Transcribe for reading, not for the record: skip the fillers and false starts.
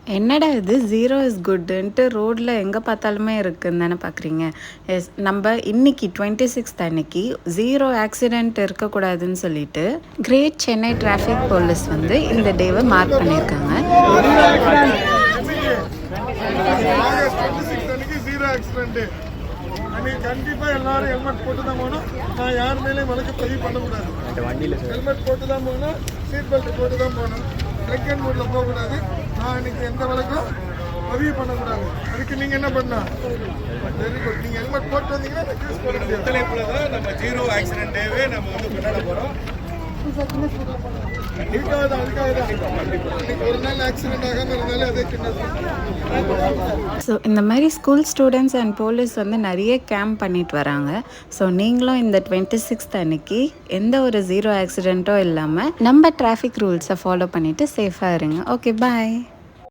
என்னடா இது zero is குட்டுன்ட்டு ரோட்டில் எங்கே பார்த்தாலுமே இருக்குன்னு தானே பார்க்குறீங்க. எஸ், நம்ம இன்னைக்கு 26th அன்னைக்கு ஜீரோ ஆக்சிடெண்ட் இருக்கக்கூடாதுன்னு சொல்லிட்டு கிரேட் சென்னை டிராஃபிக் போலீஸ் வந்து இந்த டேவை மார்க் பண்ணியிருக்காங்க. கண்டிப்பா எல்லாரும் ஹெல்மெட் போட்டு தான் போகணும். நான் யார் மேலேயும் வழக்கு பதிவு பண்ணக்கூடாது. ஹெல்மெட் போட்டு தான் போகணும், சீட் பெல்ட் போட்டு தான் போகணும். ட்ரக் அண்ட் மூட்ல போகக்கூடாது. நான் இன்னைக்கு எந்த வழக்கும் பதிவு பண்ணக்கூடாது. அதுக்கு நீங்க என்ன பண்ணலாம்? Very good. நீங்க ஹெல்மெட் போட்டு வந்தீங்கன்னா கேஸ் போட முடியாது. நம்ம ஜீரோ ஆக்சிடென்ட் டேவே நம்ம வந்து கொண்டாட போறோம். ஸோ இந்த மாதிரி ஸ்கூல் ஸ்டூடெண்ட்ஸ் அண்ட் போலீஸ் வந்து நிறைய கேம்ப் பண்ணிட்டு வராங்க. ஸோ நீங்களும் இந்த 26th அன்னைக்கு எந்த ஒரு ஜீரோ ஆக்சிடெண்ட்டோ இல்லாமல் நம்ம டிராஃபிக் ரூல்ஸை ஃபாலோ பண்ணிவிட்டு சேஃபாக இருங்க. ஓகே, பாய்.